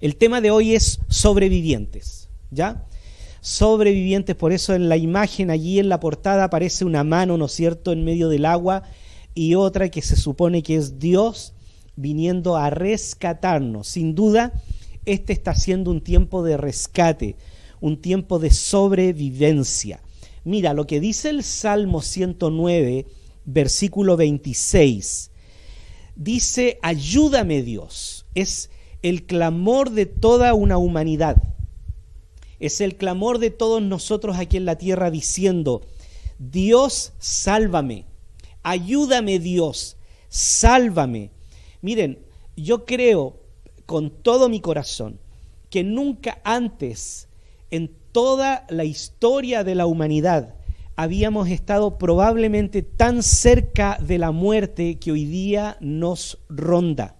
El tema de hoy es sobrevivientes, ¿ya? Sobrevivientes, por eso en la imagen allí en la portada aparece una mano, ¿no es cierto?, en medio del agua y otra que se supone que es Dios viniendo a rescatarnos. Sin duda, este está siendo un tiempo de rescate, un tiempo de sobrevivencia. Mira, lo que dice el Salmo 109, versículo 26, dice, ayúdame Dios, es el clamor de toda una humanidad. Es el clamor de todos nosotros aquí en la tierra diciendo, Dios, sálvame, ayúdame Dios, sálvame. Miren, yo creo con todo mi corazón que nunca antes en toda la historia de la humanidad habíamos estado probablemente tan cerca de la muerte que hoy día nos ronda.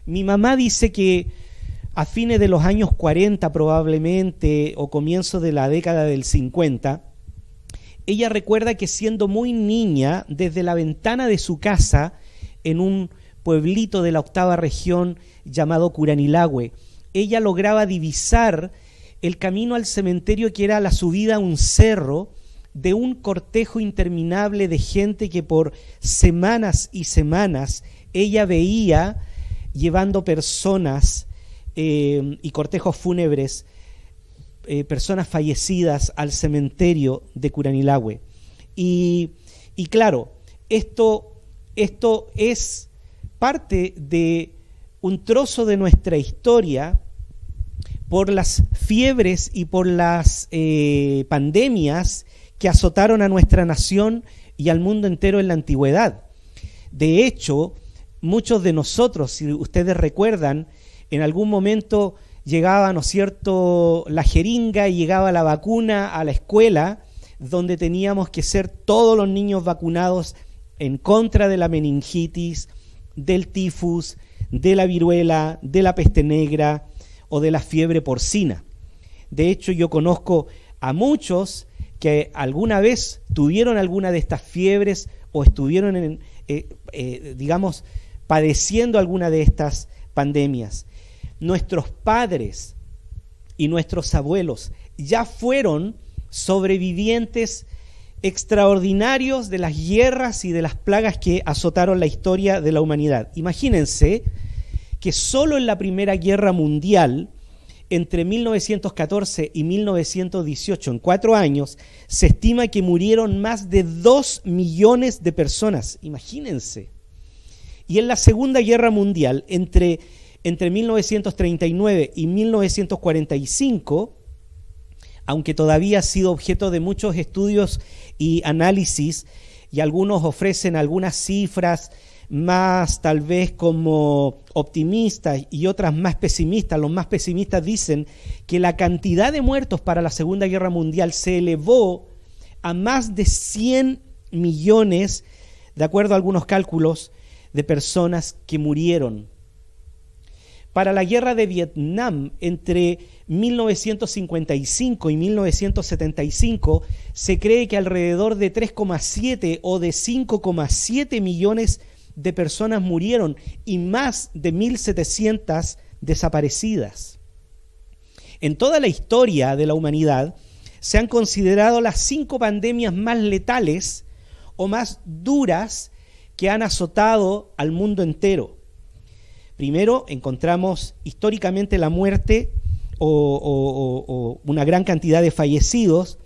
Mi mamá dice que a fines de los años 40 probablemente, o comienzo de la década del 50, ella recuerda que siendo muy niña, desde la ventana de su casa, en un pueblito de la 8ª región llamado Curanilahue, ella lograba divisar el camino al cementerio, que era la subida a un cerro, de un cortejo interminable de gente que por semanas y semanas ella veía llevando personas y cortejos fúnebres, personas fallecidas al cementerio de Curanilahue. Y claro, esto es parte de un trozo de nuestra historia por las fiebres y por las pandemias que azotaron a nuestra nación y al mundo entero en la antigüedad. De hecho, muchos de nosotros, si ustedes recuerdan, en algún momento llegaba, ¿no es cierto?, la jeringa y llegaba la vacuna a la escuela, donde teníamos que ser todos los niños vacunados en contra de la meningitis, del tifus, de la viruela, de la peste negra o de la fiebre porcina. De hecho, yo conozco a muchos que alguna vez tuvieron alguna de estas fiebres o estuvieron, padeciendo alguna de estas pandemias. Nuestros padres y nuestros abuelos ya fueron sobrevivientes extraordinarios de las guerras y de las plagas que azotaron la historia de la humanidad. Imagínense que solo en la Primera Guerra Mundial, entre 1914 y 1918, en 4 años, se estima que murieron más de 2 millones de personas. Imagínense. Y en la Segunda Guerra Mundial, entre 1939 y 1945, aunque todavía ha sido objeto de muchos estudios y análisis, y algunos ofrecen algunas cifras más tal vez como optimistas y otras más pesimistas. Los más pesimistas dicen que la cantidad de muertos para la Segunda Guerra Mundial se elevó a más de 100 millones, de acuerdo a algunos cálculos, de personas que murieron. Para la guerra de Vietnam, entre 1955 y 1975, se cree que alrededor de 3,7 o de 5,7 millones de personas murieron y más de 1.700 desaparecidas. En toda la historia de la humanidad se han considerado las 5 pandemias más letales o más duras que han azotado al mundo entero. Primero, encontramos históricamente la muerte o una gran cantidad de fallecidos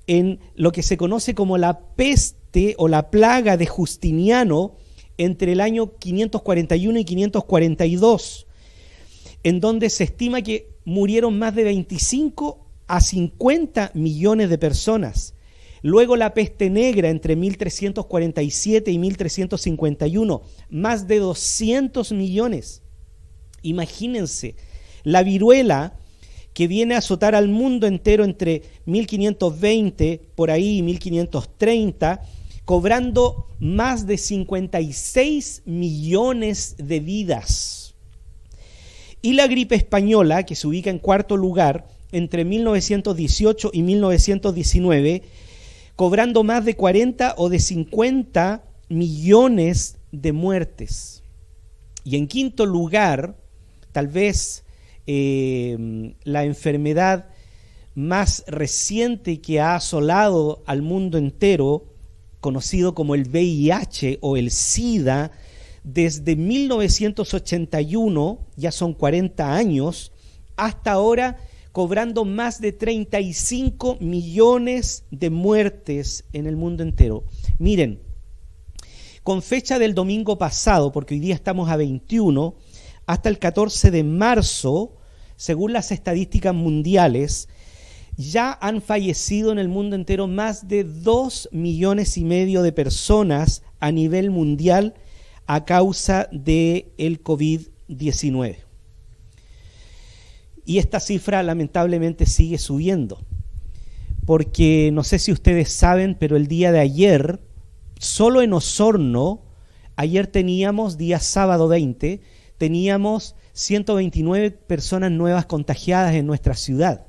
en lo que se conoce como la peste o la plaga de Justiniano entre el año 541 y 542, en donde se estima que murieron más de 25 a 50 millones de personas. Luego la peste negra entre 1347 y 1351, más de 200 millones. Imagínense, la viruela que viene a azotar al mundo entero entre 1520 por ahí y 1530, cobrando más de 56 millones de vidas. Y la gripe española, que se ubica en 4º lugar entre 1918 y 1919, cobrando más de 40 o de 50 millones de muertes. Y en 5º lugar, tal vez la enfermedad más reciente que ha asolado al mundo entero, conocido como el VIH o el SIDA, desde 1981, ya son 40 años, hasta ahora cobrando más de 35 millones de muertes en el mundo entero. Miren, con fecha del domingo pasado, porque hoy día estamos a 21, hasta el 14 de marzo, según las estadísticas mundiales, ya han fallecido en el mundo entero más de 2,5 millones de personas a nivel mundial a causa del COVID-19. Y esta cifra lamentablemente sigue subiendo, porque no sé si ustedes saben, pero el día de ayer, solo en Osorno, ayer teníamos, día sábado 20, teníamos 129 personas nuevas contagiadas en nuestra ciudad.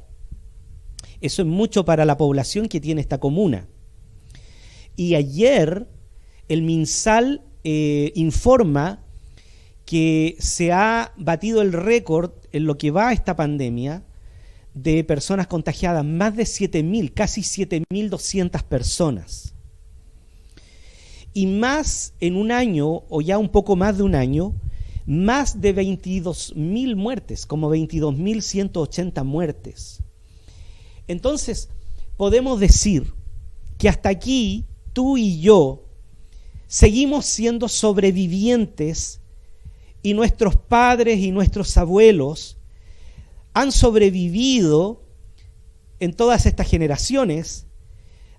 Eso es mucho para la población que tiene esta comuna. Y ayer el MinSal informa que se ha batido el récord en lo que va esta pandemia de personas contagiadas, más de 7.000, casi 7.200 personas. Y más en un año, o ya un poco más de un año, más de 22.000 muertes, como 22.180 muertes. Entonces, podemos decir que hasta aquí, tú y yo, seguimos siendo sobrevivientes y nuestros padres y nuestros abuelos han sobrevivido en todas estas generaciones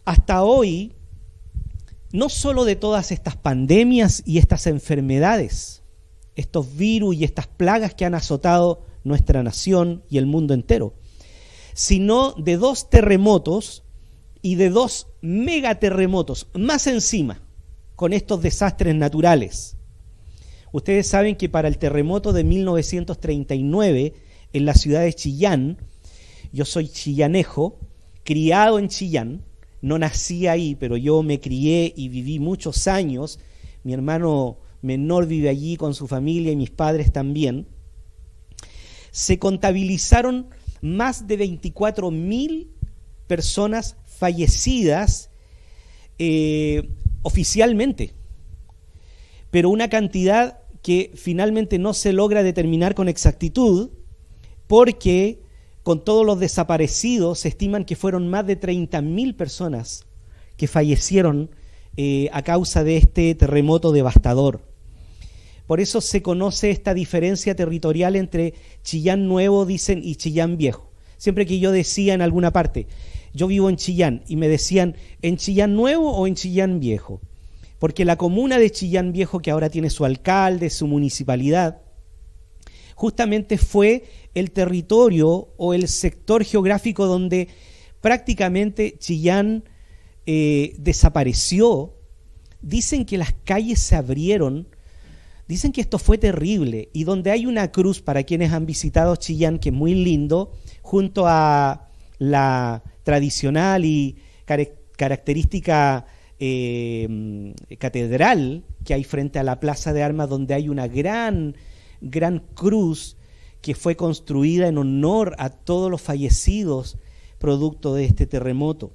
hasta hoy, no solo de todas estas pandemias y estas enfermedades, estos virus y estas plagas que han azotado nuestra nación y el mundo entero, sino de 2 terremotos y de 2 megaterremotos, más encima, con estos desastres naturales. Ustedes saben que para el terremoto de 1939 en la ciudad de Chillán, yo soy chillanejo, criado en Chillán, no nací ahí, pero yo me crié y viví muchos años, mi hermano menor vive allí con su familia y mis padres también. Se contabilizaron más de 24.000 personas fallecidas oficialmente, pero una cantidad que finalmente no se logra determinar con exactitud, porque con todos los desaparecidos se estiman que fueron más de 30.000 personas que fallecieron a causa de este terremoto devastador. Por eso se conoce esta diferencia territorial entre Chillán Nuevo, dicen, y Chillán Viejo. Siempre que yo decía en alguna parte, yo vivo en Chillán, y me decían, ¿en Chillán Nuevo o en Chillán Viejo? Porque la comuna de Chillán Viejo, que ahora tiene su alcalde, su municipalidad, justamente fue el territorio o el sector geográfico donde prácticamente Chillán desapareció. Dicen que las calles se abrieron, dicen que esto fue terrible, y donde hay una cruz, para quienes han visitado Chillán, que es muy lindo, junto a la tradicional y característica catedral que hay frente a la Plaza de Armas, donde hay una gran cruz que fue construida en honor a todos los fallecidos producto de este terremoto.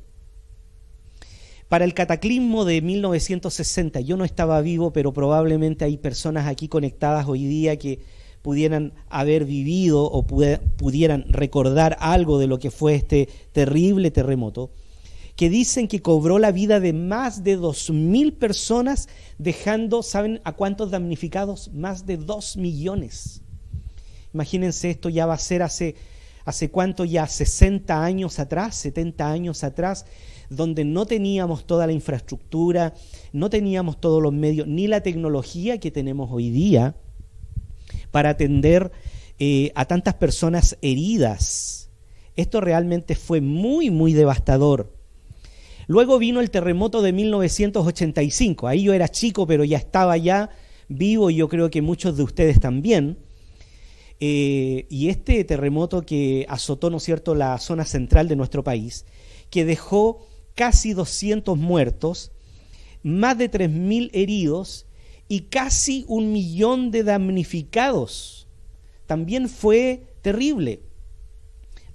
Para el cataclismo de 1960, yo no estaba vivo, pero probablemente hay personas aquí conectadas hoy día que pudieran haber vivido o pudieran recordar algo de lo que fue este terrible terremoto, que dicen que cobró la vida de más de 2.000 personas, dejando, ¿saben a cuántos damnificados? Más de 2 millones. Imagínense, esto ya va a ser hace cuánto ya, 60 años atrás, 70 años atrás, donde no teníamos toda la infraestructura, no teníamos todos los medios, ni la tecnología que tenemos hoy día para atender a tantas personas heridas. Esto realmente fue muy, muy devastador. Luego vino el terremoto de 1985. Ahí yo era chico, pero ya estaba ya vivo, y yo creo que muchos de ustedes también. Y este terremoto que azotó, ¿no es cierto?, la zona central de nuestro país, que dejó casi 200 muertos, más de 3.000 heridos y casi 1 millón de damnificados. También fue terrible.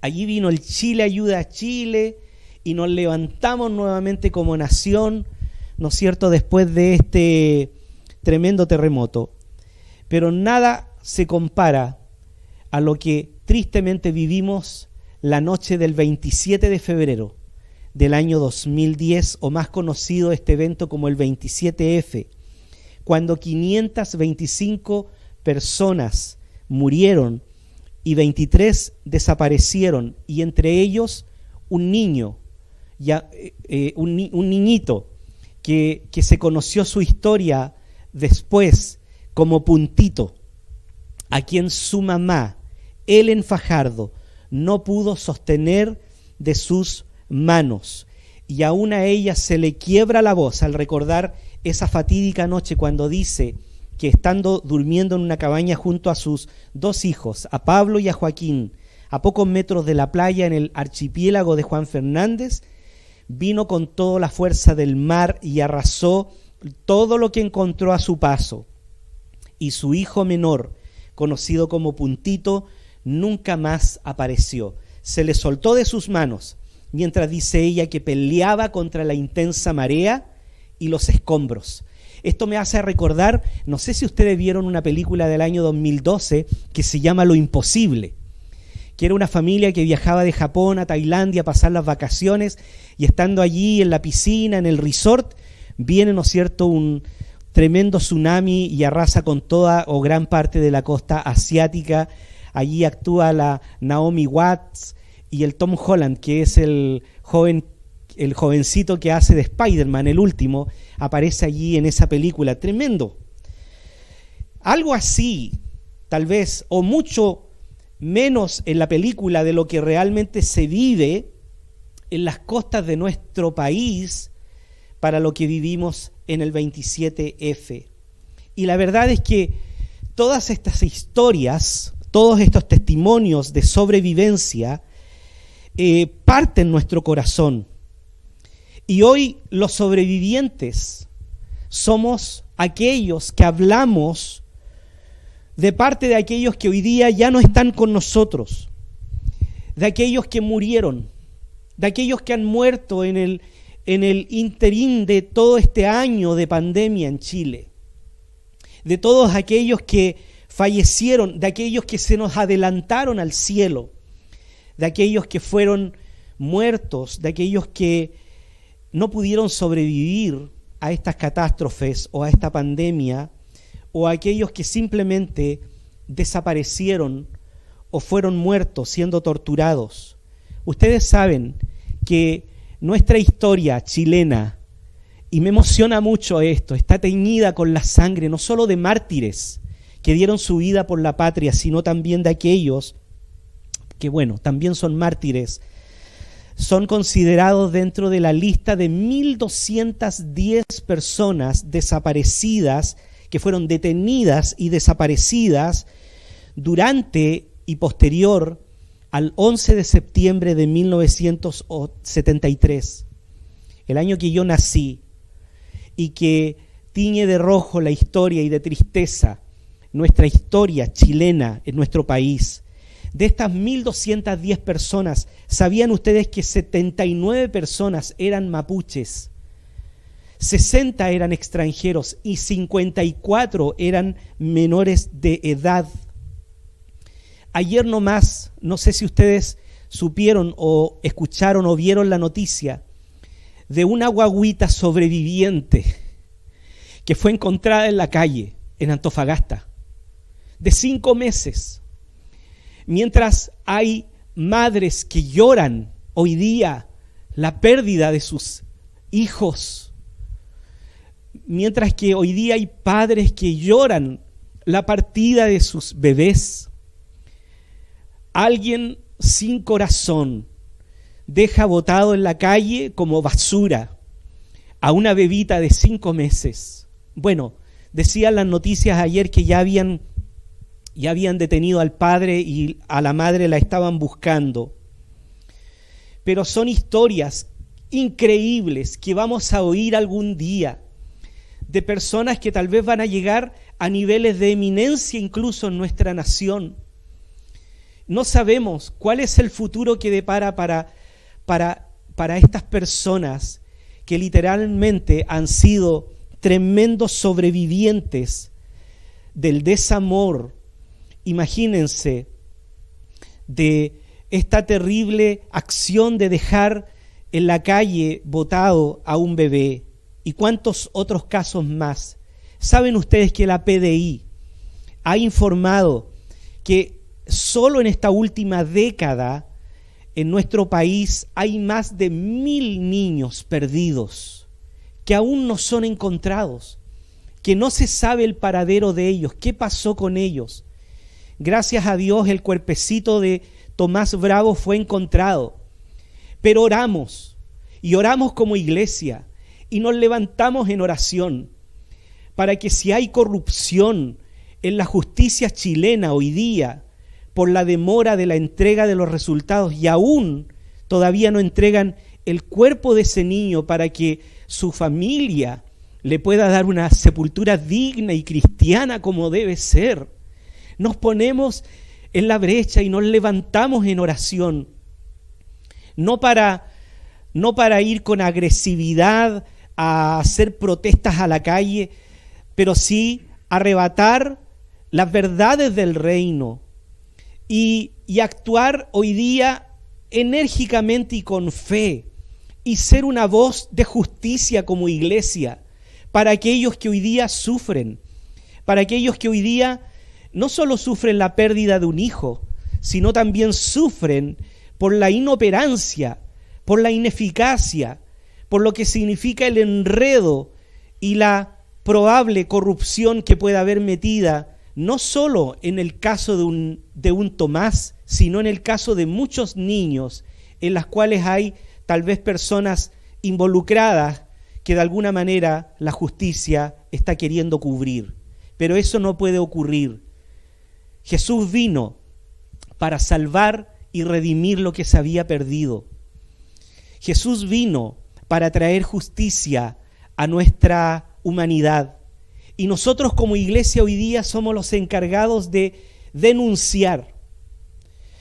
Allí vino el Chile Ayuda a Chile y nos levantamos nuevamente como nación, ¿no es cierto?, después de este tremendo terremoto. Pero nada se compara a lo que tristemente vivimos la noche del 27 de febrero del año 2010, o más conocido este evento como el 27F, cuando 525 personas murieron y 23 desaparecieron, y entre ellos un niño, un niñito que se conoció su historia después como Puntito, a quien su mamá, Ellen Fajardo, no pudo sostener de sus manos, y aún a ella se le quiebra la voz al recordar esa fatídica noche cuando dice que estando durmiendo en una cabaña junto a sus dos hijos, a Pablo y a Joaquín, a pocos metros de la playa en el archipiélago de Juan Fernández, vino con toda la fuerza del mar y arrasó todo lo que encontró a su paso. Y su hijo menor, conocido como Puntito, nunca más apareció. Se le soltó de sus manos, mientras dice ella que peleaba contra la intensa marea y los escombros. Esto me hace recordar, no sé si ustedes vieron una película del año 2012 que se llama Lo Imposible, que era una familia que viajaba de Japón a Tailandia a pasar las vacaciones, y estando allí en la piscina, en el resort, viene, ¿no es cierto?, un tremendo tsunami y arrasa con toda o gran parte de la costa asiática. Allí actúa la Naomi Watts y el Tom Holland, que es el jovencito que hace de Spider-Man, el último, aparece allí en esa película. Tremendo. Algo así, tal vez, o mucho menos en la película de lo que realmente se vive en las costas de nuestro país para lo que vivimos en el 27F. Y la verdad es que todas estas historias, todos estos testimonios de sobrevivencia parten nuestro corazón. Y hoy los sobrevivientes somos aquellos que hablamos de parte de aquellos que hoy día ya no están con nosotros, de aquellos que murieron, de aquellos que han muerto en el interín de todo este año de pandemia en Chile, de todos aquellos que fallecieron, de aquellos que se nos adelantaron al cielo, de aquellos que fueron muertos, de aquellos que no pudieron sobrevivir a estas catástrofes o a esta pandemia, o a aquellos que simplemente desaparecieron o fueron muertos siendo torturados. Ustedes saben que nuestra historia chilena, y me emociona mucho esto, está teñida con la sangre no solo de mártires que dieron su vida por la patria, sino también de aquellos que, bueno, también son mártires. Son considerados dentro de la lista de 1.210 personas desaparecidas, que fueron detenidas y desaparecidas durante y posterior al 11 de septiembre de 1973, el año que yo nací, y que tiñe de rojo la historia y de tristeza nuestra historia chilena en nuestro país. De estas 1.210 personas, ¿sabían ustedes que 79 personas eran mapuches? 60 eran extranjeros y 54 eran menores de edad. Ayer nomás, no sé si ustedes supieron o escucharon o vieron la noticia de una guagüita sobreviviente que fue encontrada en la calle, en Antofagasta, de 5 meses. Mientras hay madres que lloran hoy día la pérdida de sus hijos, mientras que hoy día hay padres que lloran la partida de sus bebés, alguien sin corazón deja botado en la calle como basura a una bebita de 5 meses. Bueno, decían las noticias ayer que ya habían detenido al padre y a la madre la estaban buscando. Pero son historias increíbles que vamos a oír algún día, de personas que tal vez van a llegar a niveles de eminencia incluso en nuestra nación, No sabemos cuál es el futuro que depara para estas personas que literalmente han sido tremendos sobrevivientes del desamor. Imagínense, de esta terrible acción de dejar en la calle botado a un bebé y cuántos otros casos más. ¿Saben ustedes que la PDI ha informado que solo en esta última década en nuestro país hay más de 1.000 niños perdidos que aún no son encontrados, que no se sabe el paradero de ellos, qué pasó con ellos? Gracias a Dios el cuerpecito de Tomás Bravo fue encontrado, pero oramos y oramos como iglesia y nos levantamos en oración para que si hay corrupción en la justicia chilena hoy día por la demora de la entrega de los resultados y aún todavía no entregan el cuerpo de ese niño para que su familia le pueda dar una sepultura digna y cristiana como debe ser, nos ponemos en la brecha y nos levantamos en oración, no para ir con agresividad a hacer protestas a la calle, pero sí arrebatar las verdades del reino y actuar hoy día enérgicamente y con fe y ser una voz de justicia como iglesia para aquellos que hoy día sufren, para aquellos que hoy día no solo sufren la pérdida de un hijo, sino también sufren por la inoperancia, por la ineficacia, por lo que significa el enredo y la probable corrupción que pueda haber metida, no solo en el caso de un Tomás, sino en el caso de muchos niños, en las cuales hay tal vez personas involucradas que de alguna manera la justicia está queriendo cubrir. Pero eso no puede ocurrir. Jesús vino para salvar y redimir lo que se había perdido. Jesús vino para traer justicia a nuestra humanidad. Y nosotros como iglesia hoy día somos los encargados de denunciar,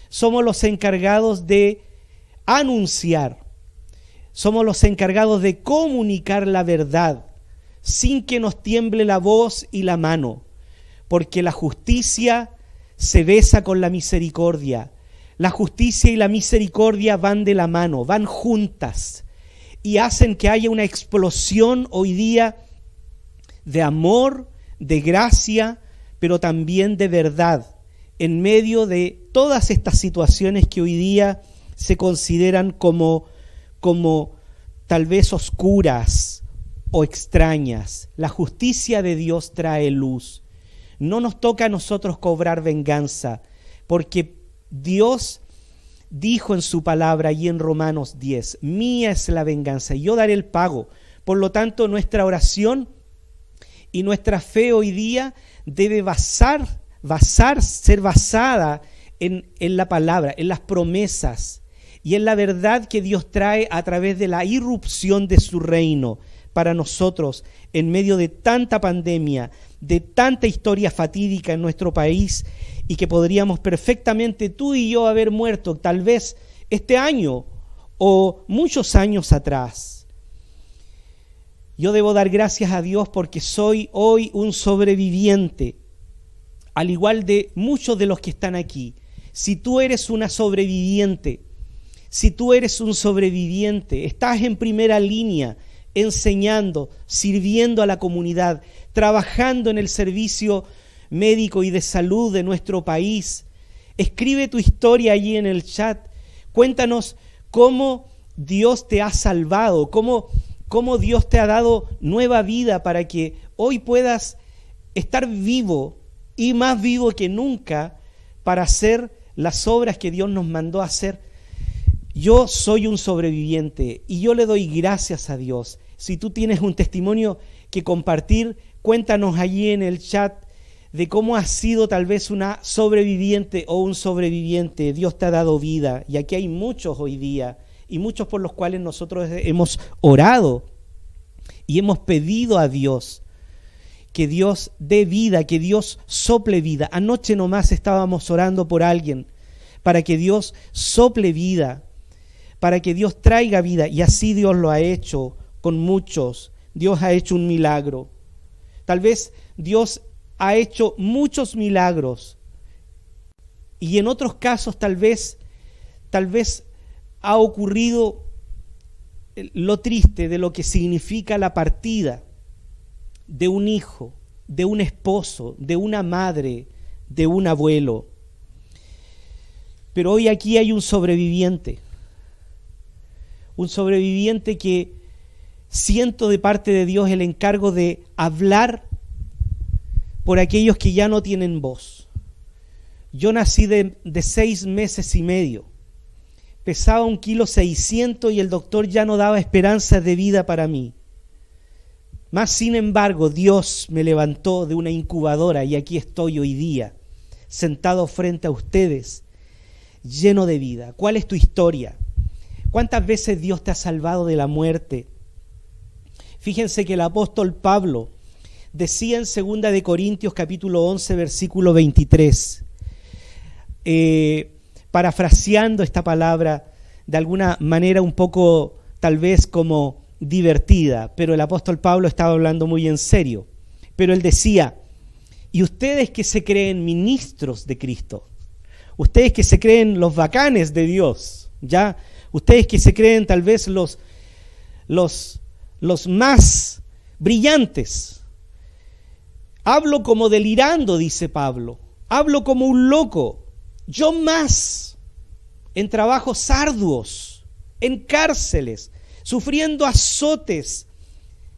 somos los encargados de anunciar, somos los encargados de comunicar la verdad sin que nos tiemble la voz y la mano, porque la justicia se besa con la misericordia. La justicia y la misericordia van de la mano, van juntas y hacen que haya una explosión hoy día de amor, de gracia, pero también de verdad, en medio de todas estas situaciones que hoy día se consideran como tal vez oscuras o extrañas. La justicia de Dios trae luz. No nos toca a nosotros cobrar venganza, porque Dios dijo en su palabra y en Romanos 10, mía es la venganza y yo daré el pago. Por lo tanto, nuestra oración y nuestra fe hoy día debe ser basada en la palabra, en las promesas y en la verdad que Dios trae a través de la irrupción de su reino para nosotros en medio de tanta pandemia, de tanta historia fatídica en nuestro país y que podríamos perfectamente tú y yo haber muerto tal vez este año o muchos años atrás. Yo debo dar gracias a Dios porque soy hoy un sobreviviente, al igual de muchos de los que están aquí. Si tú eres una sobreviviente, si tú eres un sobreviviente, estás en primera línea, enseñando, sirviendo a la comunidad, trabajando en el servicio médico y de salud de nuestro país. Escribe tu historia allí en el chat. Cuéntanos cómo Dios te ha salvado, cómo Dios te ha dado nueva vida para que hoy puedas estar vivo y más vivo que nunca para hacer las obras que Dios nos mandó a hacer. Yo soy un sobreviviente y yo le doy gracias a Dios. Si tú tienes un testimonio que compartir, cuéntanos allí en el chat de cómo has sido tal vez una sobreviviente o un sobreviviente. Dios te ha dado vida y aquí hay muchos hoy día y muchos por los cuales nosotros hemos orado y hemos pedido a Dios que Dios dé vida, que Dios sople vida. Anoche nomás estábamos orando por alguien para que Dios sople vida, para que Dios traiga vida. Y así Dios lo ha hecho con muchos. Dios ha hecho un milagro. Tal vez Dios ha hecho muchos milagros. Y en otros casos tal vez ha ocurrido lo triste de lo que significa la partida de un hijo, de un esposo, de una madre, de un abuelo. Pero hoy aquí hay un sobreviviente que siento de parte de Dios el encargo de hablar por aquellos que ya no tienen voz. Yo nací de 6 meses y medio, pesaba 1,600 kilos y el doctor ya no daba esperanzas de vida para mí. Mas sin embargo, Dios me levantó de una incubadora y aquí estoy hoy día, sentado frente a ustedes, lleno de vida. ¿Cuál es tu historia? ¿Cuántas veces Dios te ha salvado de la muerte? Fíjense que el apóstol Pablo decía en 2 de Corintios capítulo 11, versículo 23, parafraseando esta palabra de alguna manera un poco tal vez como divertida, pero el apóstol Pablo estaba hablando muy en serio. Pero él decía: y ustedes que se creen ministros de Cristo, ustedes que se creen los bacanes de Dios, ¿ya? Ustedes que se creen tal vez los más brillantes. Hablo como delirando, dice Pablo. Hablo como un loco. Yo más, en trabajos arduos, en cárceles, sufriendo azotes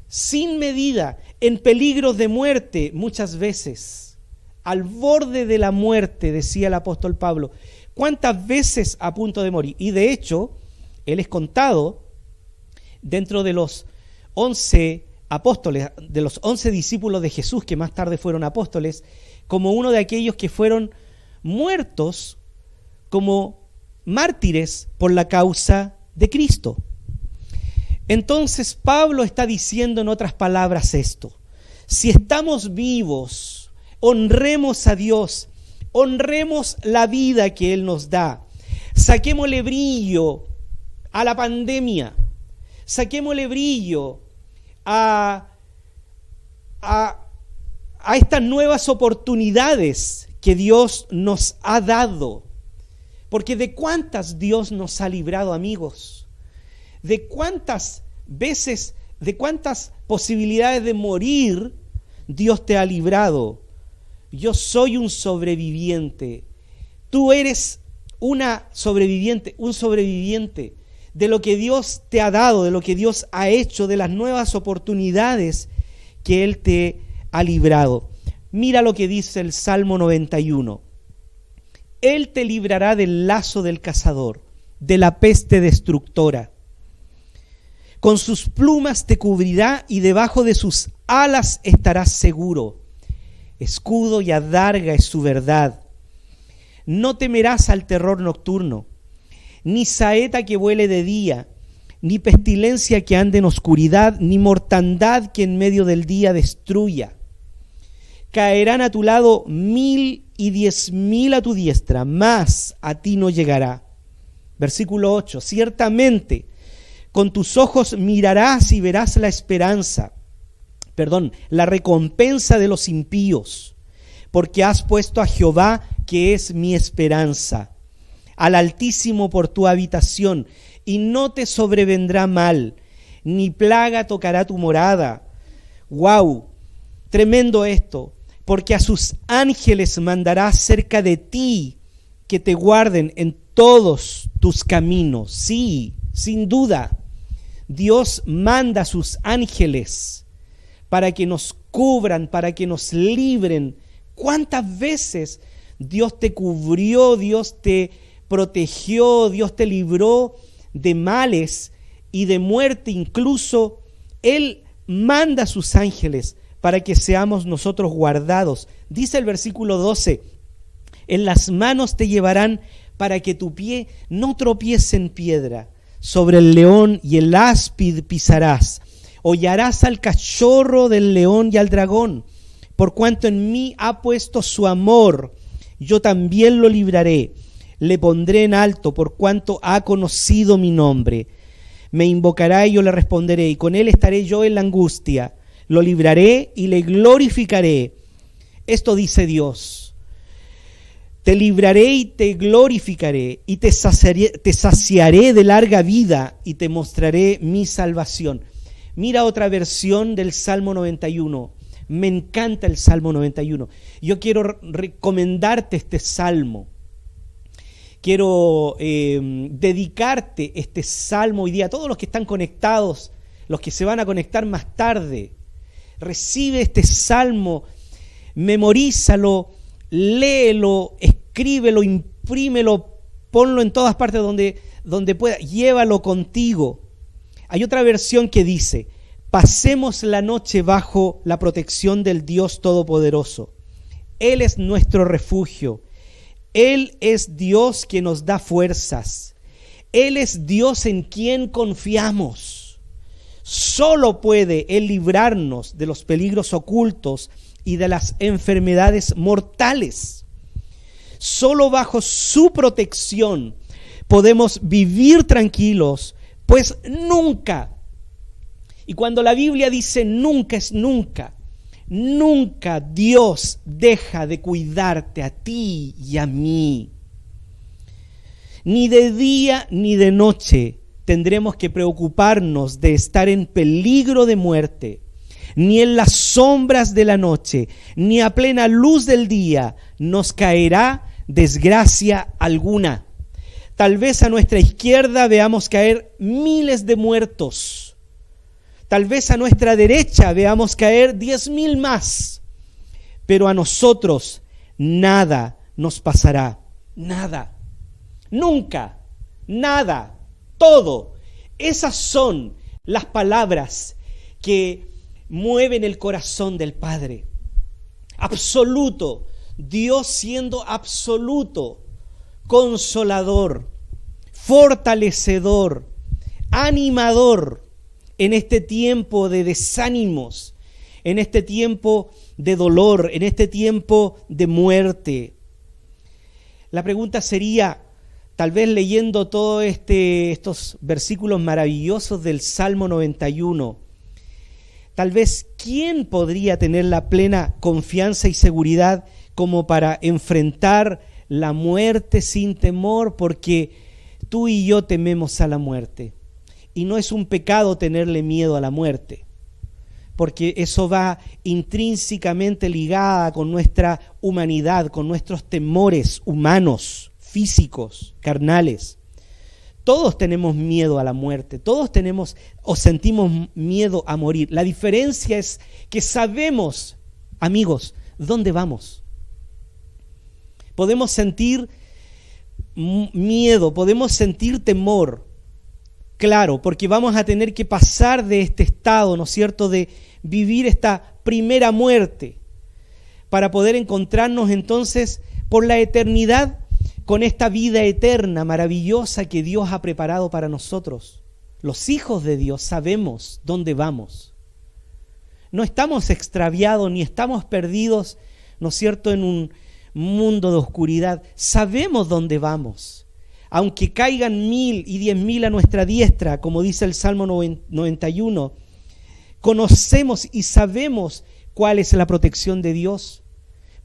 sin medida, en peligros de muerte, muchas veces, al borde de la muerte, decía el apóstol Pablo. ¿Cuántas veces a punto de morir? Y de hecho, él es contado dentro de los 11 apóstoles, de los 11 discípulos de Jesús, que más tarde fueron apóstoles, como uno de aquellos que fueron muertos como mártires por la causa de Cristo. Entonces Pablo está diciendo en otras palabras esto: si estamos vivos, honremos a Dios, honremos la vida que Él nos da, saquémosle brillo a la pandemia, saquémosle brillo a estas nuevas oportunidades que Dios nos ha dado. Porque ¿de cuántas Dios nos ha librado, amigos? ¿De cuántas veces, de cuántas posibilidades de morir Dios te ha librado? Yo soy un sobreviviente. Tú eres una sobreviviente, un sobreviviente de lo que Dios te ha dado, de lo que Dios ha hecho, de las nuevas oportunidades que Él te ha librado. Mira lo que dice el Salmo 91. Él te librará del lazo del cazador, de la peste destructora. Con sus plumas te cubrirá y debajo de sus alas estarás seguro. Escudo y adarga es su verdad. No temerás al terror nocturno, ni saeta que vuele de día, ni pestilencia que ande en oscuridad, ni mortandad que en medio del día destruya. Caerán a tu lado 1,000 y 10,000 a tu diestra, mas a ti no llegará. Versículo 8. Ciertamente, con tus ojos mirarás y verás la recompensa de los impíos, porque has puesto a Jehová, que es mi esperanza, al Altísimo por tu habitación, y no te sobrevendrá mal, ni plaga tocará tu morada. ¡Wow! Tremendo esto. Porque a sus ángeles mandará cerca de ti, que te guarden en todos tus caminos. Sí, sin duda, Dios manda a sus ángeles para que nos cubran, para que nos libren. ¿Cuántas veces Dios te cubrió, Dios te protegió, Dios te libró de males y de muerte? Incluso Él manda a sus ángeles para que seamos nosotros guardados. Dice el versículo 12, en las manos te llevarán para que tu pie no tropiece en piedra. Sobre el león y el áspid pisarás. Hollarás al cachorro del león y al dragón. Por cuanto en mí ha puesto su amor, yo también lo libraré. le pondré en alto por cuanto ha conocido mi nombre. Me invocará y yo le responderé, y con él estaré yo en la angustia. Lo libraré y le glorificaré. Esto dice Dios. Te libraré y te glorificaré, y te saciaré de larga vida, y te mostraré mi salvación. Mira otra versión del Salmo 91. Me encanta el Salmo 91. Yo quiero recomendarte este salmo. Quiero dedicarte este salmo hoy día a todos los que están conectados, los que se van a conectar más tarde. Recibe este salmo, memorízalo, léelo, escríbelo, imprímelo, ponlo en todas partes donde pueda, llévalo contigo. Hay otra versión que dice: pasemos la noche bajo la protección del Dios Todopoderoso. Él es nuestro refugio. Él es Dios que nos da fuerzas. Él es Dios en quien confiamos. Solo puede Él librarnos de los peligros ocultos y de las enfermedades mortales. Solo bajo su protección podemos vivir tranquilos, pues nunca, y cuando la Biblia dice nunca es nunca, nunca Dios deja de cuidarte a ti y a mí. Ni de día ni de noche tendremos que preocuparnos de estar en peligro de muerte, ni en las sombras de la noche, ni a plena luz del día nos caerá desgracia alguna. Tal vez a nuestra izquierda veamos caer miles de muertos. Tal vez a nuestra derecha veamos caer 10,000 más. Pero a nosotros nada nos pasará. Nada. Nunca. Nada. Todo. Esas son las palabras que mueven el corazón del Padre. Absoluto. Dios siendo absoluto, consolador, fortalecedor, animador en este tiempo de desánimos, en este tiempo de dolor, en este tiempo de muerte. La pregunta sería, tal vez leyendo todos estos versículos maravillosos del Salmo 91, tal vez ¿quién podría tener la plena confianza y seguridad como para enfrentar la muerte sin temor? Porque tú y yo tememos a la muerte. Y no es un pecado tenerle miedo a la muerte, porque eso va intrínsecamente ligada con nuestra humanidad, con nuestros temores humanos, físicos, carnales. Todos tenemos miedo a la muerte, todos tenemos o sentimos miedo a morir. La diferencia es que sabemos, amigos, dónde vamos. Podemos sentir miedo, podemos sentir temor, claro, porque vamos a tener que pasar de este estado, ¿no es cierto?, de vivir esta primera muerte, para poder encontrarnos entonces por la eternidad con esta vida eterna maravillosa que Dios ha preparado para nosotros. Los hijos de Dios sabemos dónde vamos. No estamos extraviados ni estamos perdidos, ¿no es cierto?, en un mundo de oscuridad. Sabemos dónde vamos. Aunque caigan 1,000 y 10,000 a nuestra diestra, como dice el Salmo 91, conocemos y sabemos cuál es la protección de Dios,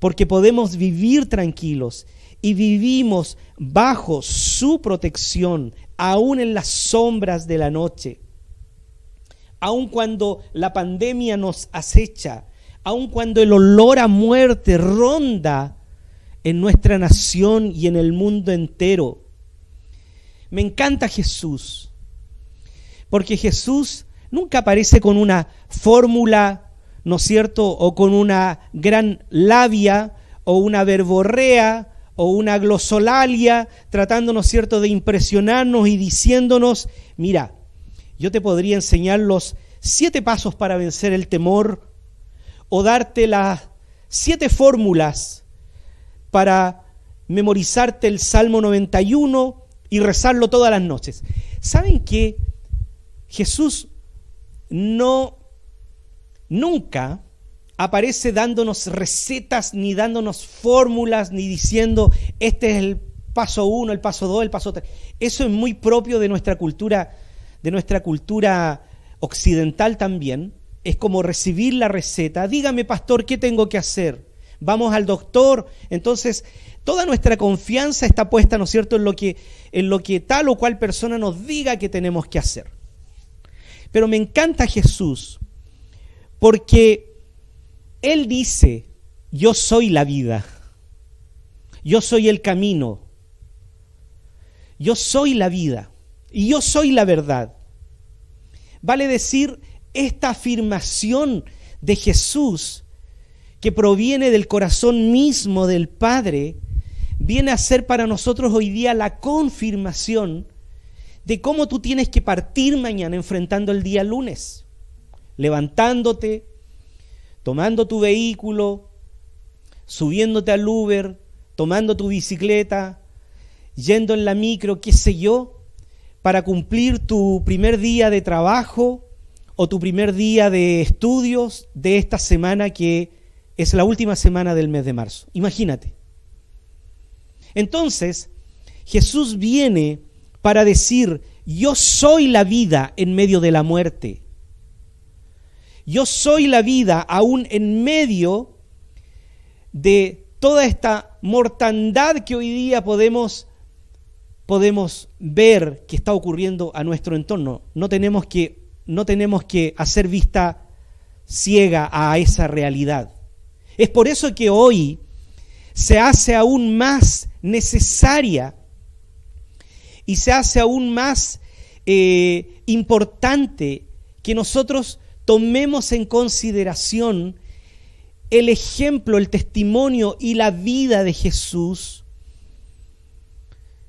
porque podemos vivir tranquilos y vivimos bajo su protección, aún en las sombras de la noche. Aun cuando la pandemia nos acecha, aun cuando el olor a muerte ronda en nuestra nación y en el mundo entero. Me encanta Jesús, porque Jesús nunca aparece con una fórmula, ¿no es cierto?, o con una gran labia, o una verborrea, o una glosolalia, tratando, ¿no es cierto?, de impresionarnos y diciéndonos, mira, yo te podría enseñar los 7 pasos para vencer el temor, o darte las 7 fórmulas para memorizarte el Salmo 91 y rezarlo todas las noches. ¿Saben qué? Jesús nunca aparece dándonos recetas, ni dándonos fórmulas, ni diciendo, este es el paso 1, el paso 2, el paso 3. Eso es muy propio de nuestra cultura occidental también. Es como recibir la receta. Dígame, pastor, ¿qué tengo que hacer? Vamos al doctor. Entonces, toda nuestra confianza está puesta, ¿no es cierto?, en lo que tal o cual persona nos diga que tenemos que hacer. Pero me encanta Jesús porque Él dice, yo soy la vida, yo soy el camino, yo soy la vida y yo soy la verdad. Vale decir, esta afirmación de Jesús, que proviene del corazón mismo del Padre, viene a ser para nosotros hoy día la confirmación de cómo tú tienes que partir mañana enfrentando el día lunes, levantándote, tomando tu vehículo, subiéndote al Uber, tomando tu bicicleta, yendo en la micro, qué sé yo, para cumplir tu primer día de trabajo o tu primer día de estudios de esta semana que es la última semana del mes de marzo. Imagínate. Entonces, Jesús viene para decir, yo soy la vida en medio de la muerte. Yo soy la vida aún en medio de toda esta mortandad que hoy día podemos ver que está ocurriendo a nuestro entorno. No tenemos que hacer vista ciega a esa realidad. Es por eso que hoy se hace aún más necesaria y se hace aún más importante que nosotros tomemos en consideración el ejemplo, el testimonio y la vida de Jesús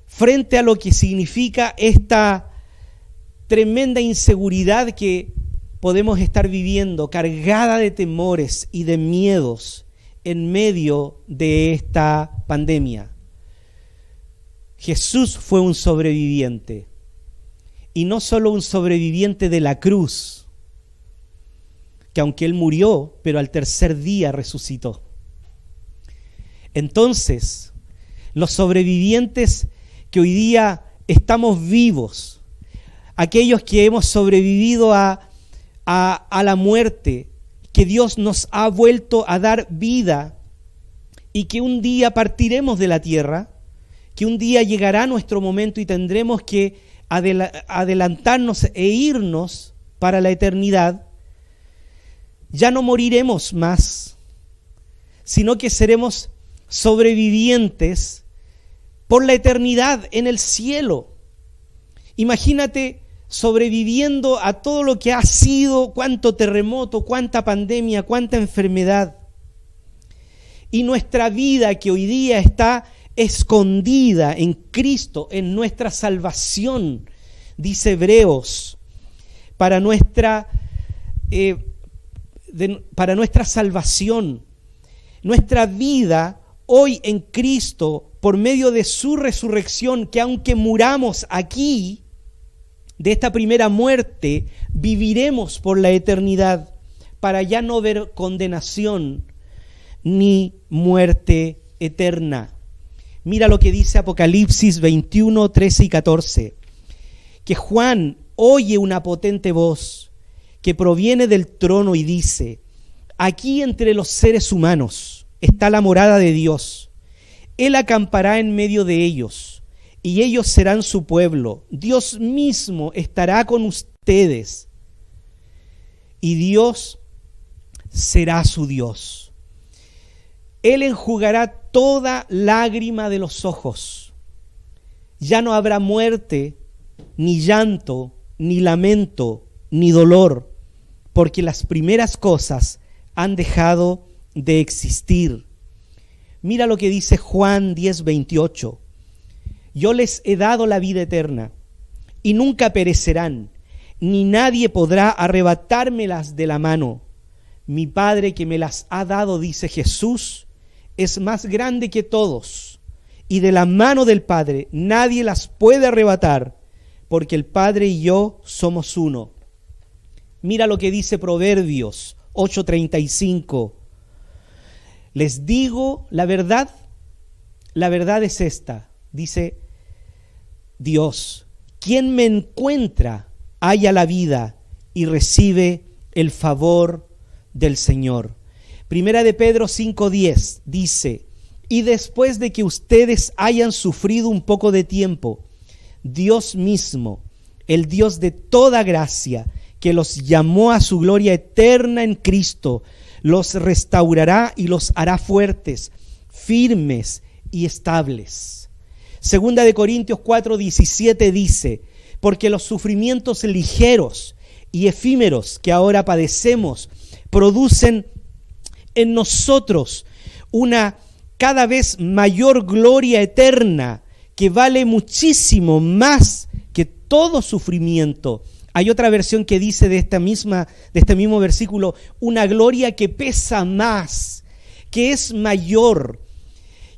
frente a lo que significa esta tremenda inseguridad que podemos estar viviendo, cargada de temores y de miedos en medio de esta pandemia. Jesús fue un sobreviviente, y no solo un sobreviviente de la cruz, que aunque Él murió, pero al tercer día resucitó. Entonces, los sobrevivientes que hoy día estamos vivos, aquellos que hemos sobrevivido a la muerte, que Dios nos ha vuelto a dar vida y que un día partiremos de la tierra, que un día llegará nuestro momento y tendremos que adelantarnos e irnos para la eternidad. Ya no moriremos más, sino que seremos sobrevivientes por la eternidad en el cielo. Imagínate sobreviviendo a todo lo que ha sido, cuánto terremoto, cuánta pandemia, cuánta enfermedad. Y nuestra vida que hoy día está escondida en Cristo, en nuestra salvación, dice Hebreos, para nuestra salvación. Nuestra vida hoy en Cristo, por medio de su resurrección, que aunque muramos aquí, de esta primera muerte, viviremos por la eternidad, para ya no ver condenación ni muerte eterna. Mira lo que dice Apocalipsis 21, 13 y 14. Que Juan oye una potente voz que proviene del trono y dice: aquí entre los seres humanos está la morada de Dios. Él acampará en medio de ellos, y ellos serán su pueblo. Dios mismo estará con ustedes, y Dios será su Dios. Él enjugará toda lágrima de los ojos. Ya no habrá muerte, ni llanto, ni lamento, ni dolor, porque las primeras cosas han dejado de existir. Mira lo que dice Juan 10:28. Yo les he dado la vida eterna, y nunca perecerán, ni nadie podrá arrebatármelas de la mano. Mi Padre que me las ha dado, dice Jesús, es más grande que todos, y de la mano del Padre nadie las puede arrebatar, porque el Padre y yo somos uno. Mira lo que dice Proverbios 8:35. Les digo la verdad es esta: dice Dios, quien me encuentra halla la vida y recibe el favor del Señor. Primera de Pedro 5:10 dice, y después de que ustedes hayan sufrido un poco de tiempo, Dios mismo, el Dios de toda gracia, que los llamó a su gloria eterna en Cristo, los restaurará y los hará fuertes, firmes y estables. Segunda de Corintios 4:17 dice, porque los sufrimientos ligeros y efímeros que ahora padecemos producen en nosotros una cada vez mayor gloria eterna que vale muchísimo más que todo sufrimiento. Hay otra versión que dice de este mismo versículo, una gloria que pesa más, que es mayor,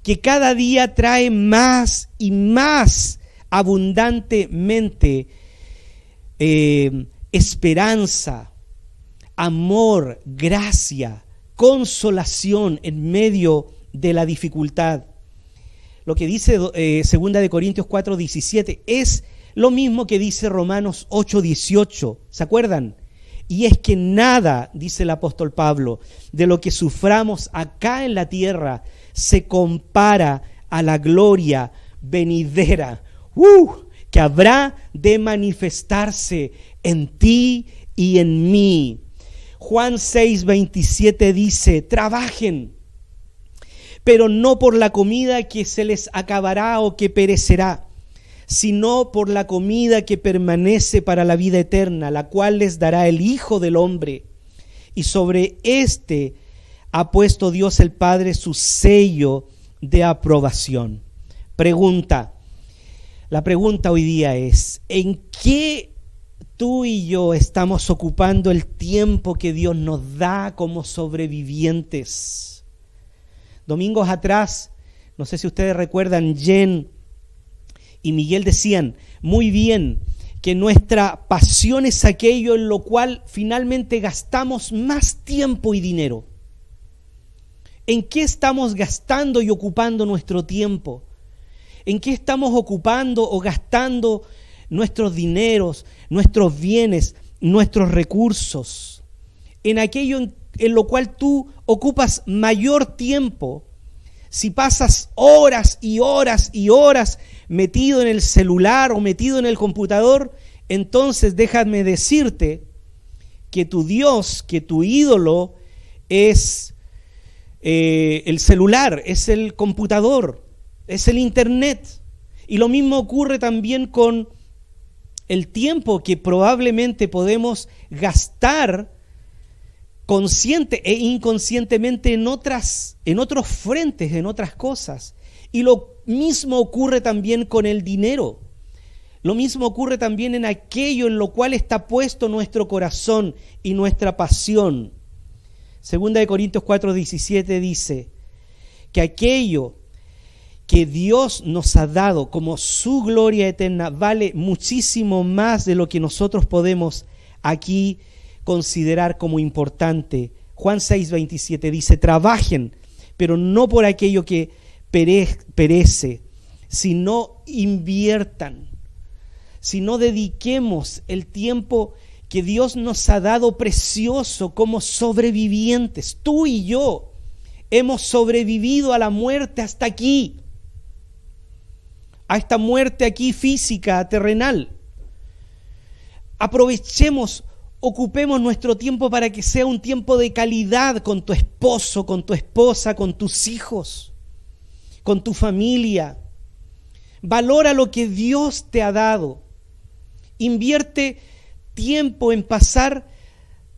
que cada día trae más y más abundantemente esperanza, amor, gracia, consolación en medio de la dificultad. Lo que dice 2 de Corintios 4:17 es lo mismo que dice Romanos 8:18. ¿Se acuerdan? Y es que nada, dice el apóstol Pablo, de lo que suframos acá en la tierra se compara a la gloria venidera que habrá de manifestarse en ti y en mí. Juan 6:27 dice, trabajen, pero no por la comida que se les acabará o que perecerá, sino por la comida que permanece para la vida eterna, la cual les dará el Hijo del Hombre. Y sobre este ha puesto Dios el Padre su sello de aprobación. La pregunta hoy día es, ¿en qué tú y yo estamos ocupando el tiempo que Dios nos da como sobrevivientes? Domingos atrás, no sé si ustedes recuerdan, Jen y Miguel decían muy bien que nuestra pasión es aquello en lo cual finalmente gastamos más tiempo y dinero. ¿En qué estamos gastando y ocupando nuestro tiempo? ¿En qué estamos ocupando o gastando nuestros dineros, nuestros bienes, nuestros recursos? En aquello en lo cual tú ocupas mayor tiempo. Si pasas horas y horas y horas metido en el celular o metido en el computador, entonces déjame decirte que tu Dios, que tu ídolo es el celular, es el computador, es el internet. Y lo mismo ocurre también con el tiempo que probablemente podemos gastar consciente e inconscientemente en otros frentes, en otras cosas. Y lo mismo ocurre también con el dinero. Lo mismo ocurre también en aquello en lo cual está puesto nuestro corazón y nuestra pasión. Segunda de Corintios 4:17 dice que aquello que Dios nos ha dado como su gloria eterna vale muchísimo más de lo que nosotros podemos aquí considerar como importante. Juan 6:27 dice, trabajen, pero no por aquello que perece, sino inviertan, sino dediquemos el tiempo que Dios nos ha dado precioso como sobrevivientes. Tú y yo hemos sobrevivido a la muerte hasta aquí, a esta muerte aquí física, terrenal. Aprovechemos, ocupemos nuestro tiempo para que sea un tiempo de calidad con tu esposo, con tu esposa, con tus hijos, con tu familia. Valora lo que Dios te ha dado. Invierte tiempo en pasar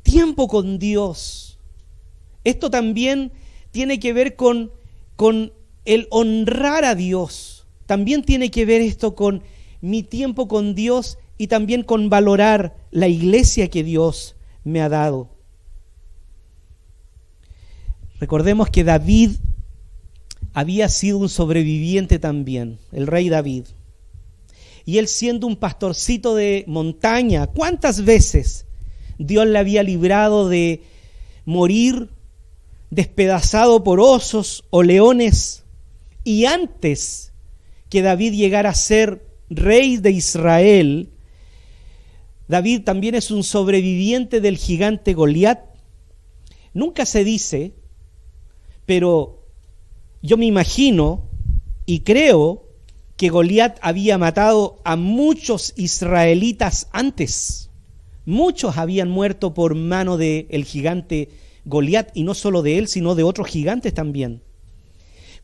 tiempo con Dios. Esto también tiene que ver con el honrar a Dios. También tiene que ver esto con mi tiempo con Dios y también con valorar la iglesia que Dios me ha dado. Recordemos que David había sido un sobreviviente también, el rey David. Y él siendo un pastorcito de montaña, ¿cuántas veces Dios le había librado de morir despedazado por osos o leones? Y antes que David llegara a ser rey de Israel, David también es un sobreviviente del gigante Goliat. Nunca se dice, pero yo me imagino y creo que Goliat había matado a muchos israelitas antes. Muchos habían muerto por mano del gigante Goliat, y no solo de él, sino de otros gigantes también.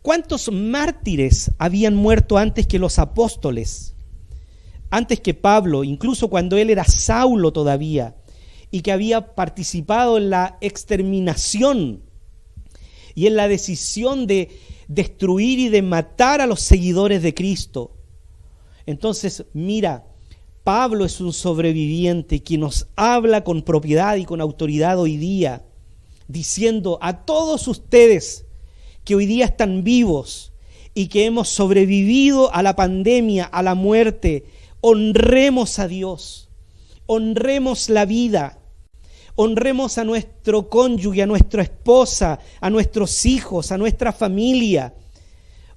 ¿Cuántos mártires habían muerto antes que los apóstoles? Antes que Pablo, incluso cuando él era Saulo todavía, y que había participado en la exterminación y en la decisión de destruir y de matar a los seguidores de Cristo. Entonces, mira, Pablo es un sobreviviente que nos habla con propiedad y con autoridad hoy día, diciendo a todos ustedes que hoy día están vivos y que hemos sobrevivido a la pandemia, a la muerte, honremos a Dios, honremos la vida, honremos a nuestro cónyuge, a nuestra esposa, a nuestros hijos, a nuestra familia,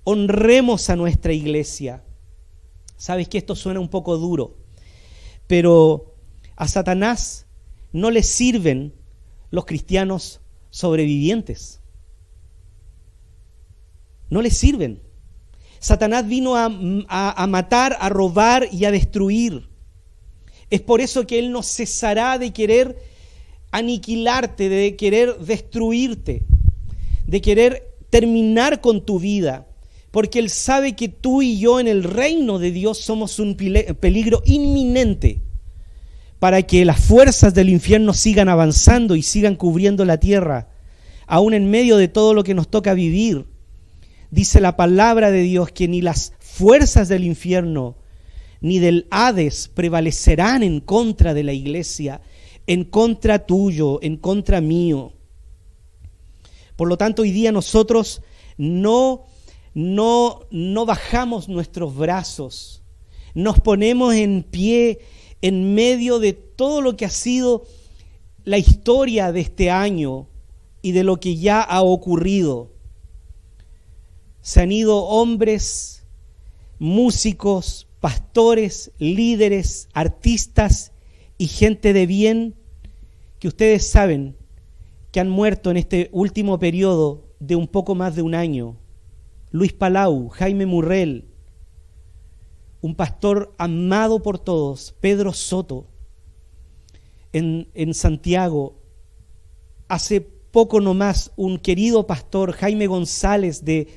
honremos a nuestra iglesia. Sabes que esto suena un poco duro, pero a Satanás no le sirven los cristianos sobrevivientes. No le sirven. Satanás vino a matar, a robar y a destruir. Es por eso que él no cesará de querer aniquilarte, de querer destruirte, de querer terminar con tu vida, porque él sabe que tú y yo en el reino de Dios somos un peligro inminente para que las fuerzas del infierno sigan avanzando y sigan cubriendo la tierra, aún en medio de todo lo que nos toca vivir. Dice la palabra de Dios que ni las fuerzas del infierno ni del Hades prevalecerán en contra de la iglesia, en contra tuyo, en contra mío. Por lo tanto, hoy día nosotros no bajamos nuestros brazos, nos ponemos en pie en medio de todo lo que ha sido la historia de este año y de lo que ya ha ocurrido. Se han ido hombres, músicos, pastores, líderes, artistas y gente de bien que ustedes saben que han muerto en este último periodo de un poco más de un año. Luis Palau, Jaime Murrell, un pastor amado por todos, Pedro Soto, en Santiago. Hace poco nomás un querido pastor, Jaime González, de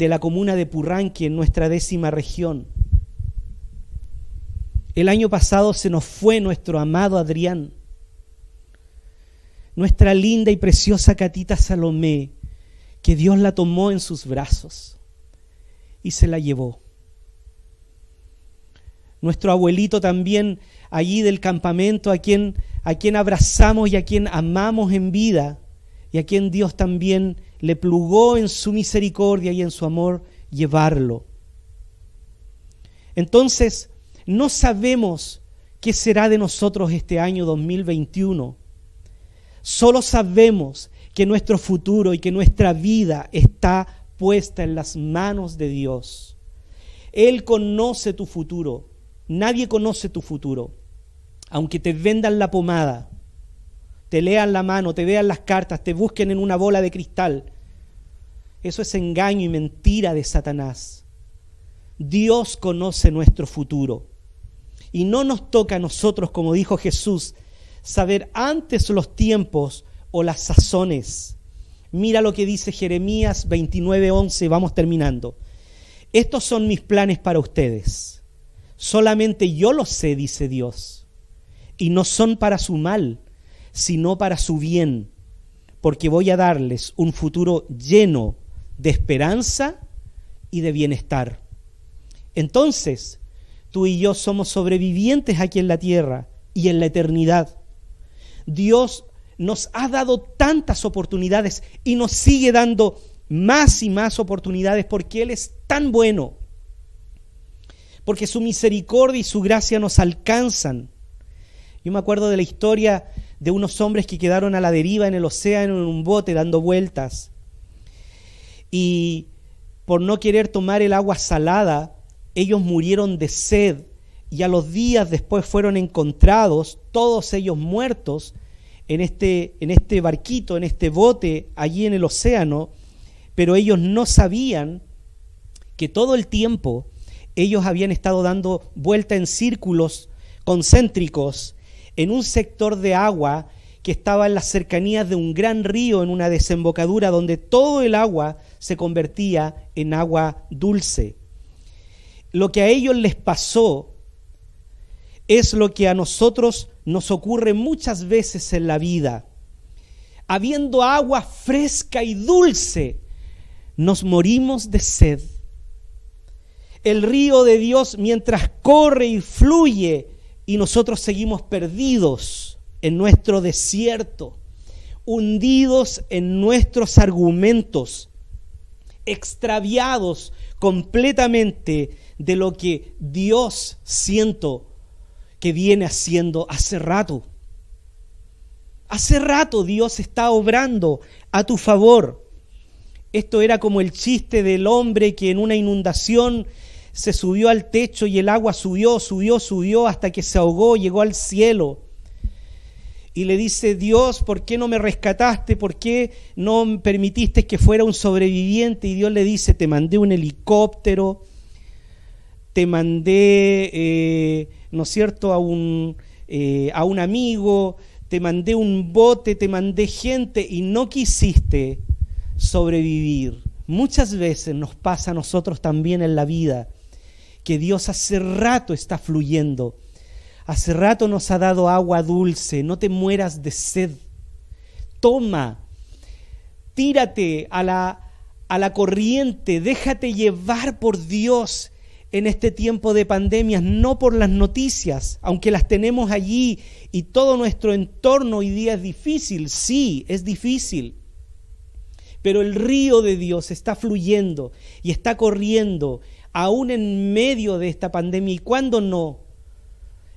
la comuna de Purranque, en nuestra 10ª región. El año pasado se nos fue nuestro amado Adrián, nuestra linda y preciosa Catita Salomé, que Dios la tomó en sus brazos y se la llevó. Nuestro abuelito también, allí del campamento, a quien abrazamos y a quien amamos en vida, y a quien Dios también le plugó en su misericordia y en su amor llevarlo. Entonces, no sabemos qué será de nosotros este año 2021. Solo sabemos que nuestro futuro y que nuestra vida está puesta en las manos de Dios. Él conoce tu futuro. Nadie conoce tu futuro. Aunque te vendan la pomada, te lean la mano, te vean las cartas, te busquen en una bola de cristal. Eso es engaño y mentira de Satanás. Dios conoce nuestro futuro. Y no nos toca a nosotros, como dijo Jesús, saber antes los tiempos o las sazones. Mira lo que dice Jeremías 29:11, vamos terminando. Estos son mis planes para ustedes. Solamente yo los sé, dice Dios. Y no son para su mal, sino para su bien, porque voy a darles un futuro lleno de esperanza y de bienestar. Entonces, tú y yo somos sobrevivientes aquí en la tierra y en la eternidad. Dios nos ha dado tantas oportunidades y nos sigue dando más y más oportunidades porque Él es tan bueno, porque su misericordia y su gracia nos alcanzan. Yo me acuerdo de la historia de unos hombres que quedaron a la deriva en el océano en un bote dando vueltas. Y por no querer tomar el agua salada, ellos murieron de sed y a los días después fueron encontrados, todos ellos muertos, en este barquito, en este bote, allí en el océano, pero ellos no sabían que todo el tiempo ellos habían estado dando vuelta en círculos concéntricos en un sector de agua que estaba en las cercanías de un gran río, en una desembocadura donde todo el agua se convertía en agua dulce. Lo que a ellos les pasó es lo que a nosotros nos ocurre muchas veces en la vida. Habiendo agua fresca y dulce, nos morimos de sed. El río de Dios, mientras corre y fluye, y nosotros seguimos perdidos en nuestro desierto, hundidos en nuestros argumentos, extraviados completamente de lo que Dios siento que viene haciendo hace rato. Hace rato Dios está obrando a tu favor. Esto era como el chiste del hombre que en una inundación se subió al techo y el agua subió hasta que se ahogó, llegó al cielo. Y le dice: Dios, ¿por qué no me rescataste? ¿Por qué no permitiste que fuera un sobreviviente? Y Dios le dice: te mandé un helicóptero, te mandé, ¿no es cierto?, a un amigo, te mandé un bote, te mandé gente y no quisiste sobrevivir. Muchas veces nos pasa a nosotros también en la vida que Dios hace rato está fluyendo. Hace rato nos ha dado agua dulce. No te mueras de sed. Toma, tírate a la corriente, déjate llevar por Dios en este tiempo de pandemias, no por las noticias, aunque las tenemos allí y todo nuestro entorno hoy día es difícil. Sí, es difícil. Pero el río de Dios está fluyendo y está corriendo aún en medio de esta pandemia. ¿Y cuándo no?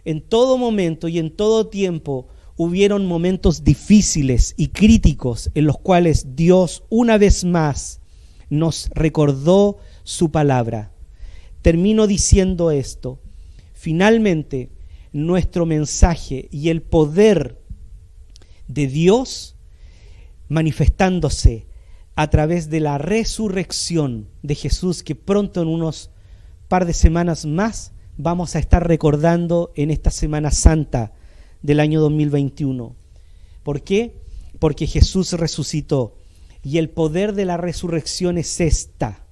En todo momento y en todo tiempo hubieron momentos difíciles y críticos en los cuales Dios una vez más nos recordó su palabra. Termino diciendo esto. Finalmente, nuestro mensaje y el poder de Dios manifestándose a través de la resurrección de Jesús, que pronto en unos par de semanas más vamos a estar recordando en esta Semana Santa del año 2021. ¿Por qué? Porque Jesús resucitó y el poder de la resurrección es esta.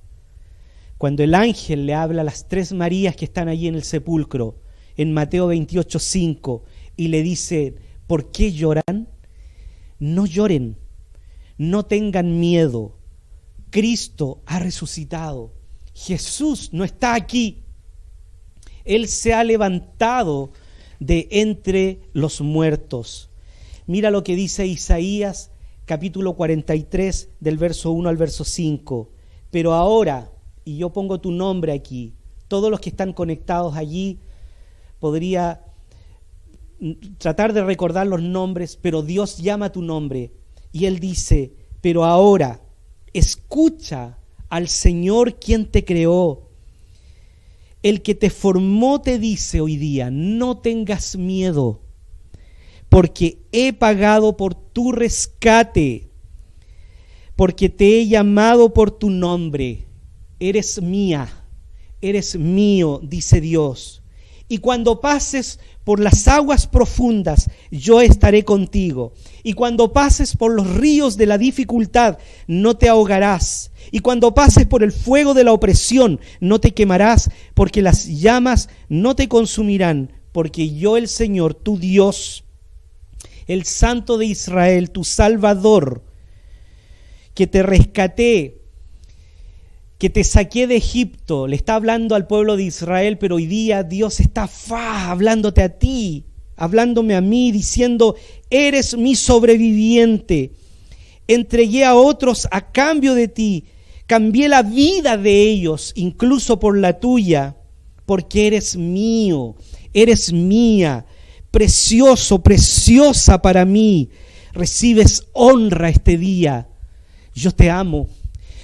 Cuando el ángel le habla a las 3 Marías que están allí en el sepulcro, en Mateo 28:5, y le dice: ¿por qué lloran? No lloren. No tengan miedo. Cristo ha resucitado. Jesús no está aquí. Él se ha levantado de entre los muertos. Mira lo que dice Isaías, capítulo 43, del verso 1 al verso 5. Pero ahora, y yo pongo tu nombre aquí, todos los que están conectados allí, podría tratar de recordar los nombres, pero Dios llama tu nombre. Y Él dice: pero ahora, escucha al Señor quien te creó. El que te formó te dice hoy día: no tengas miedo, porque he pagado por tu rescate, porque te he llamado por tu nombre. Eres mía, eres mío, dice Dios. Y cuando pases por las aguas profundas, yo estaré contigo. Y cuando pases por los ríos de la dificultad, no te ahogarás. Y cuando pases por el fuego de la opresión, no te quemarás, porque las llamas no te consumirán. Porque yo, el Señor, tu Dios, el Santo de Israel, tu Salvador, que te rescaté, que te saqué de Egipto, le está hablando al pueblo de Israel, pero hoy día Dios está hablándote a ti, hablándome a mí, diciendo: eres mi sobreviviente, entregué a otros a cambio de ti, cambié la vida de ellos, incluso por la tuya, porque eres mío, eres mía, precioso, preciosa para mí, recibes honra este día. Yo te amo.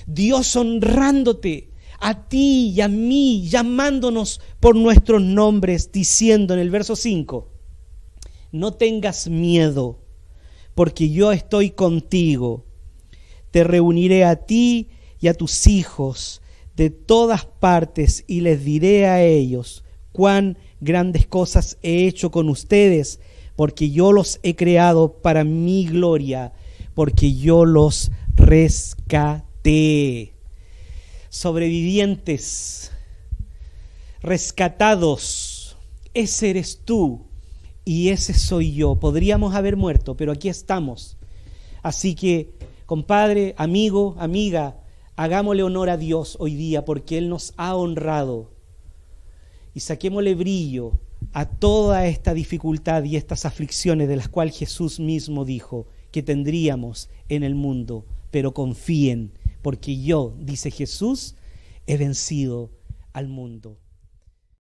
Dios honrándote a ti y a mí, llamándonos por nuestros nombres, diciendo en el verso 5, no tengas miedo, porque yo estoy contigo. Te reuniré a ti y a tus hijos de todas partes y les diré a ellos cuán grandes cosas he hecho con ustedes, porque yo los he creado para mi gloria, porque yo los rescaté. Sobrevivientes, rescatados, ese eres tú y ese soy yo. Podríamos haber muerto, pero aquí estamos. Así que, compadre, amigo, amiga, hagámosle honor a Dios hoy día porque Él nos ha honrado y saquémosle brillo a toda esta dificultad y estas aflicciones de las cuales Jesús mismo dijo que tendríamos en el mundo, pero confíen, porque yo, dice Jesús, he vencido al mundo.